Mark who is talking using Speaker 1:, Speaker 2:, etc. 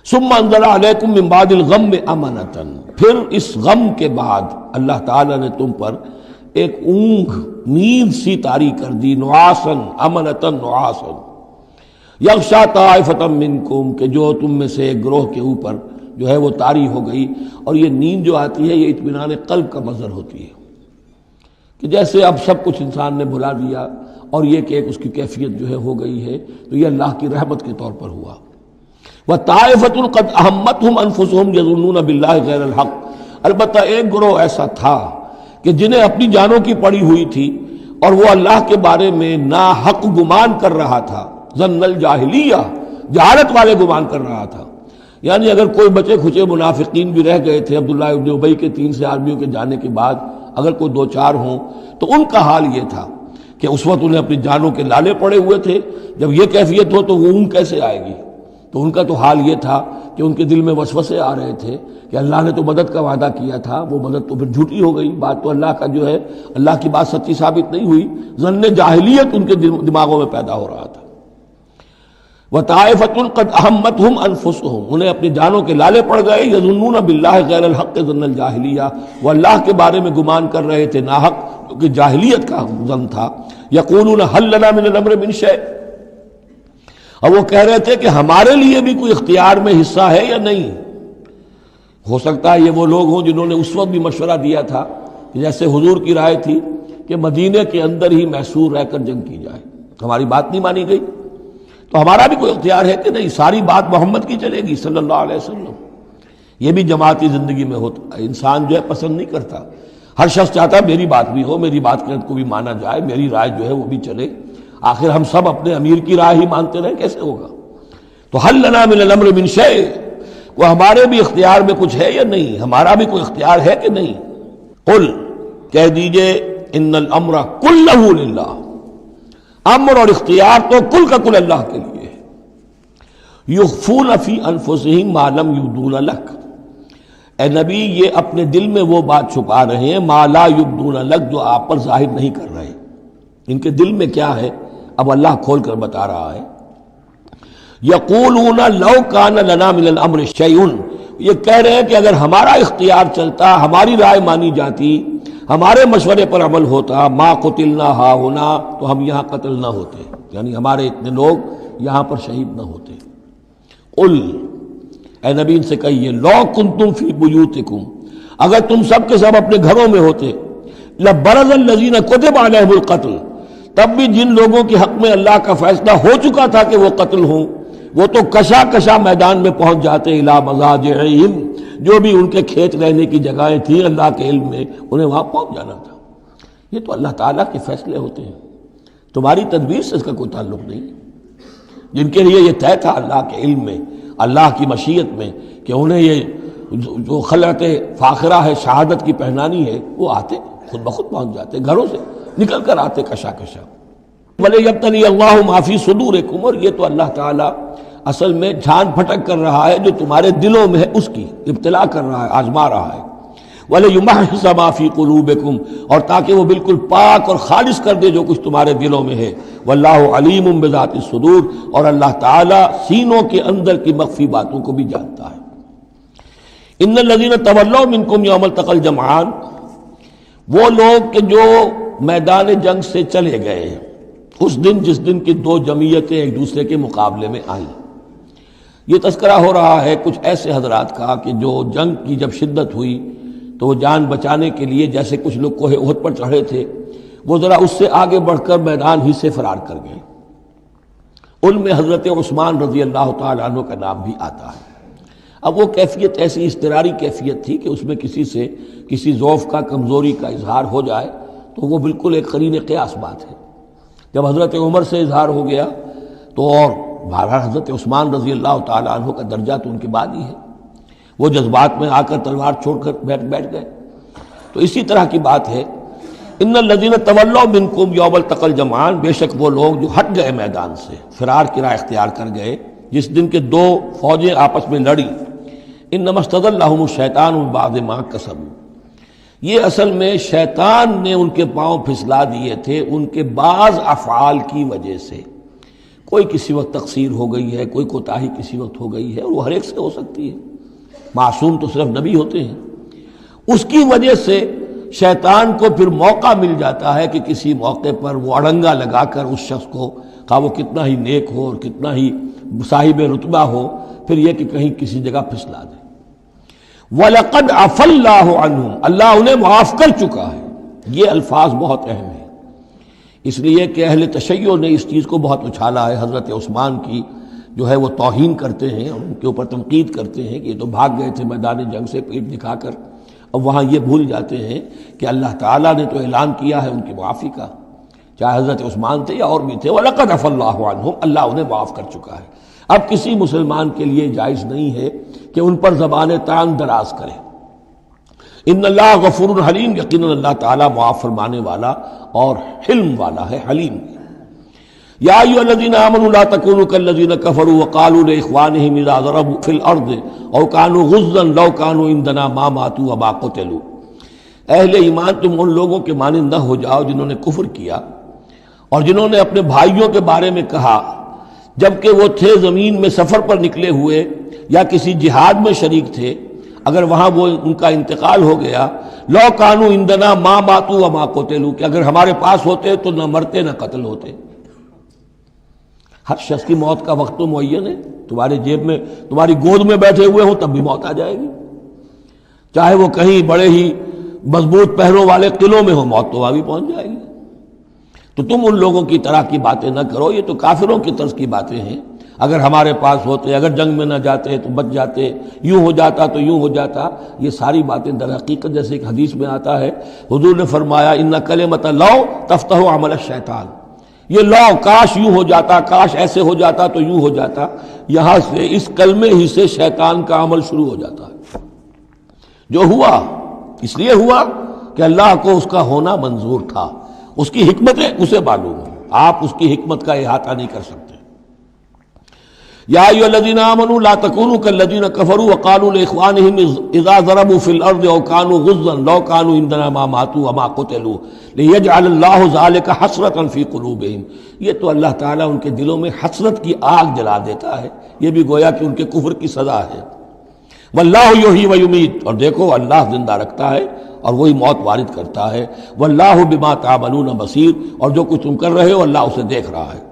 Speaker 1: ثم انزل علیکم من بعد الغم امنۃ، پھر اس غم کے بعد اللہ تعالیٰ نے تم پر ایک اونگ، نیند سی طاری کر دی، نعاسن امنۃ نعاسن یغشا طائفۃ منکم، کہ جو تم میں سے ایک گروہ کے اوپر جو ہے وہ طاری ہو گئی۔ اور یہ نیند جو آتی ہے یہ اطمینان قلب کا مظہر ہوتی ہے، کہ جیسے اب سب کچھ انسان نے بھلا دیا اور یہ کہ اس کی کیفیت جو ہے ہو گئی ہے، تو یہ اللہ کی رحمت کے طور پر ہوا۔ وَطَائِفَةٌ قَدْ أَهَمَّتْهُمْ أَنفُسُهُمْ يَظُنُّونَ بِاللَّهِ غَيْرَ الْحَقِّ، البتہ ایک گروہ ایسا تھا کہ جنہیں اپنی جانوں کی پڑی ہوئی تھی اور وہ اللہ کے بارے میں ناحق گمان کر رہا تھا، ظن الجاہلیہ، جہالت والے گمان کر رہا تھا۔ یعنی اگر کوئی بچے کھچے منافقین بھی رہ گئے تھے عبداللہ ابن ابی کے 3 سے آدمیوں کے جانے کے بعد، اگر کوئی 2-4 ہوں تو ان کا حال یہ تھا کہ اس وقت انہیں اپنی جانوں کے لالے پڑے ہوئے تھے، جب یہ کیفیت ہو تو وہ اونگ کیسے آئے گی؟ تو ان کا تو حال یہ تھا کہ ان کے دل میں وسوسے آ رہے تھے کہ اللہ نے تو مدد کا وعدہ کیا تھا، وہ مدد تو پھر جھوٹی ہو گئی، بات تو اللہ کا جو ہے اللہ کی بات سچی ثابت نہیں ہوئی۔ ظن جاہلیت ان کے دماغوں میں پیدا ہو رہا تھا۔ وَطَائِفَةٌ قَدْ أَهَمَّتْهُمْ أَنفُسُهُمْ، انہیں اپنی جانوں کے لالے پڑ گئے، يَظُنُّونَ بِاللَّهِ غَيْرَ الْحَقِّ ظَنَّ الْجَاهِلِيَّةِ، وہ اللہ کے بارے میں گمان کر رہے تھے ناحق، کیونکہ جاہلیت کا ظن تھا۔ يَقُولُونَ هَلْ لَنَا مِنَ الْأَمْرِ مِنْ شَيْءٍ، اور وہ کہہ رہے تھے کہ ہمارے لیے بھی کوئی اختیار میں حصہ ہے یا نہیں۔ ہو سکتا ہے یہ وہ لوگ ہوں جنہوں نے اس وقت بھی مشورہ دیا تھا کہ جیسے حضور کی رائے تھی کہ مدینے کے اندر ہی محصور رہ کر جنگ کی جائے، ہماری بات نہیں مانی گئی تو ہمارا بھی کوئی اختیار ہے کہ نہیں، ساری بات محمد کی چلے گی صلی اللہ علیہ وسلم۔ یہ بھی جماعتی زندگی میں ہوتا ہے، انسان جو ہے پسند نہیں کرتا، ہر شخص چاہتا ہے میری بات بھی ہو، میری بات کو بھی مانا جائے، میری رائے جو ہے وہ بھی چلے۔ آخر ہم سب اپنے امیر کی رائے ہی مانتے رہے، کیسے ہوگا؟ تو حل لنا من الامر من شیء، وہ ہمارے بھی اختیار میں کچھ ہے یا نہیں، ہمارا بھی کوئی اختیار ہے کہ نہیں؟ قل، کہہ دیجئے، ان الامر کلہ للہ، امر اور اختیار تو کل کا کل اللہ کے لیے ہے۔ یخفون فی انفسہم ما لم یبدون لک، اے نبی یہ اپنے دل میں وہ بات چھپا رہے ہیں ما لا یبدون لک، جو آپ پر ظاہر نہیں کر رہے۔ ان کے دل میں کیا ہے اب اللہ کھول کر بتا رہا ہے۔ یقولون لو کان لنا من الامر شیء، یہ کہہ رہے ہیں کہ اگر ہمارا اختیار چلتا، ہماری رائے مانی جاتی، ہمارے مشورے پر عمل ہوتا، ما قتلنا ہا ہونا، تو ہم یہاں قتل نہ ہوتے، یعنی ہمارے اتنے لوگ یہاں پر شہید نہ ہوتے۔ قل، اے نبی ان سے کہیے، لو کنتم فی بیوتکم، اگر تم سب کے سب اپنے گھروں میں ہوتے، لبرز الذین کتب علیہم القتل، تب بھی جن لوگوں کے حق میں اللہ کا فیصلہ ہو چکا تھا کہ وہ قتل ہوں، وہ تو کشا کشا میدان میں پہنچ جاتے، الی مضاجعہم، جو بھی ان کے کھیت رہنے کی جگہیں تھیں اللہ کے علم میں، انہیں وہاں پہنچ جانا تھا۔ یہ تو اللہ تعالیٰ کے فیصلے ہوتے ہیں، تمہاری تدبیر سے اس کا کوئی تعلق نہیں۔ جن کے لیے یہ طے تھا اللہ کے علم میں، اللہ کی مشیت میں، کہ انہیں یہ جو خلعت فاخرہ ہے، شہادت کی پہنانی ہے، وہ آتے خود بخود پہنچ جاتے، گھروں سے نکل کر آتے کشا کشا۔ وَلِيَبْتَلِيَ اللَّهُ مَا فِي صُدُورِكُمْ، اور یہ تو اللہ تعالیٰ اصل میں جھان پھٹک کر رہا ہے جو تمہارے دلوں میں ہے، اس کی ابتلا کر رہا ہے، آزما رہا ہے۔ وَلِيُمَحِّصَ مَا فِي قُلُوبِكُمْ، اور تاکہ وہ بالکل پاک اور خالص کر دے جو کچھ تمہارے دلوں میں ہے۔ وَاللَّهُ عَلِيمٌ بِذَاتِ الصُّدُورِ، اور اللہ تعالیٰ سینوں کے اندر کی مخفی باتوں کو بھی جانتا ہے۔ إِنَّ الَّذِينَ تَوَلَّوْا مِنكُمْ يَوْمَ الْتَقَى الْجَمْعَانِ، وہ لوگ کہ جو میدان جنگ سے چلے گئے اس دن جس دن کی 2 جمعیتیں ایک دوسرے کے مقابلے میں آئیں۔ یہ تذکرہ ہو رہا ہے کچھ ایسے حضرات کا کہ جو جنگ کی جب شدت ہوئی تو وہ جان بچانے کے لیے، جیسے کچھ لوگ کوہ احد پر چڑھے تھے، وہ ذرا اس سے آگے بڑھ کر میدان ہی سے فرار کر گئے۔ ان میں حضرت عثمان رضی اللہ تعالیٰ عنہ کا نام بھی آتا ہے۔ اب وہ کیفیت ایسی اضطراری کیفیت تھی کہ اس میں کسی سے کسی ضعف کا، کمزوری کا اظہار ہو جائے تو وہ بالکل ایک قرین قیاس بات ہے۔ جب حضرت عمر سے اظہار ہو گیا تو اور بہرحال حضرت عثمان رضی اللہ تعالیٰ عنہ کا درجہ تو ان کے بعد ہی ہے، وہ جذبات میں آ کر تلوار چھوڑ کر بیٹھ گئے۔ تو اسی طرح کی بات ہے، ان الذین تولوا منکم یوم التقى الجمعان، بے شک وہ لوگ جو ہٹ گئے میدان سے، فرار کی راہ اختیار کر گئے جس دن کے 2 فوجیں آپس میں لڑی۔ انما استزلهم الشیطان بعض ما کسبوا، یہ اصل میں شیطان نے ان کے پاؤں پھسلا دیے تھے ان کے بعض افعال کی وجہ سے۔ کوئی کسی وقت تقصیر ہو گئی ہے، کوئی کوتاہی کسی وقت ہو گئی ہے، اور وہ ہر ایک سے ہو سکتی ہے، معصوم تو صرف نبی ہوتے ہیں۔ اس کی وجہ سے شیطان کو پھر موقع مل جاتا ہے کہ کسی موقع پر وہ اڑنگا لگا کر اس شخص کو، خواہ وہ کتنا ہی نیک ہو اور کتنا ہی صاحب رتبہ ہو، پھر یہ کہ کہیں کسی جگہ پھسلا دے۔ وَلَقَدْ عَفَا اللَّهُ عَنْهُمْ، اللہ انہیں معاف کر چکا ہے۔ یہ الفاظ بہت اہم ہیں، اس لیے کہ اہل تشیع نے اس چیز کو بہت اچھالا ہے۔ حضرت عثمان کی جو ہے وہ توہین کرتے ہیں اور ان کے اوپر تنقید کرتے ہیں کہ یہ تو بھاگ گئے تھے میدان جنگ سے پیٹ دکھا کر، اب وہاں یہ بھول جاتے ہیں کہ اللہ تعالیٰ نے تو اعلان کیا ہے ان کی معافی کا، چاہے حضرت عثمان تھے یا اور بھی تھے۔ وَلَقَدْ عَفَا اللَّهُ عَنْهُمْ، اللہ انہیں معاف کر چکا ہے۔ اب کسی مسلمان کے لیے جائز نہیں ہے کہ ان پر زبان تان دراز کرے۔ ان اللہ غفور حلیم، یقیناً اللہ تعالیٰ معاف فرمانے والا اور حلم والا ہے، حلیم۔ یا ایھا الذین آمنوا لا تکونوا کالذین کفروا وقالوا لاخوانہم اذا ضربوا فی الارض او کانوا غزا لو کانوا عندنا ما ماتوا وما قتلوا، اہل ایمان تم ان لوگوں کے مانند نہ ہو جاؤ جنہوں نے کفر کیا اور جنہوں نے اپنے بھائیوں کے بارے میں کہا جبکہ وہ تھے زمین میں سفر پر نکلے ہوئے یا کسی جہاد میں شریک تھے، اگر وہاں وہ ان کا انتقال ہو گیا، لو کانوا عندنا ما ماتوا وما قتلوا، کہ اگر ہمارے پاس ہوتے تو نہ مرتے نہ قتل ہوتے۔ ہر شخص کی موت کا وقت تو معین ہے، تمہارے جیب میں، تمہاری گود میں بیٹھے ہوئے ہوں تب بھی موت آ جائے گی، چاہے وہ کہیں بڑے ہی مضبوط پہروں والے قلعوں میں ہو، موت تو وہاں بھی پہنچ جائے گی۔ تو تم ان لوگوں کی طرح کی باتیں نہ کرو، یہ تو کافروں کی طرز کی باتیں ہیں۔ اگر ہمارے پاس ہوتے، اگر جنگ میں نہ جاتے تو بچ جاتے، یوں ہو جاتا تو یوں ہو جاتا، یہ ساری باتیں در حقیقت جیسے ایک حدیث میں آتا ہے، حضور نے فرمایا ان کلمۃ لو تفتح عمل الشیطان، یہ لو کاش یوں ہو جاتا، کاش ایسے ہو جاتا تو یوں ہو جاتا، یہاں سے اس کلمے ہی سے شیطان کا عمل شروع ہو جاتا ہے۔ جو ہوا اس لیے ہوا کہ اللہ کو اس کا ہونا منظور تھا، اس کی حکمتیں اسے معلوم ہیں، آپ اس کی حکمت کا احاطہ نہیں کر سکتے۔ یا ایھا الذین آمنوا لا تکونوا کالذین کفروا وقالوا لاخوانہم اذا ضربوا فی الارض او کانوا غزا لو کانوا عندنا ما ماتوا وما قتلوا لیجعل اللہ ذلک حسرۃ فی قلوبہم، یہ تو اللہ تعالیٰ ان کے دلوں میں حسرت کی آگ جلا دیتا ہے، یہ بھی گویا کہ ان کے کفر کی سزا ہے۔ واللہ یحیی و یمیت، اور دیکھو اللہ زندہ رکھتا ہے اور وہی موت وارد کرتا ہے۔ واللہ بما تعملون بصیر، اور جو کچھ تم کر رہے ہو اللہ اسے دیکھ رہا ہے۔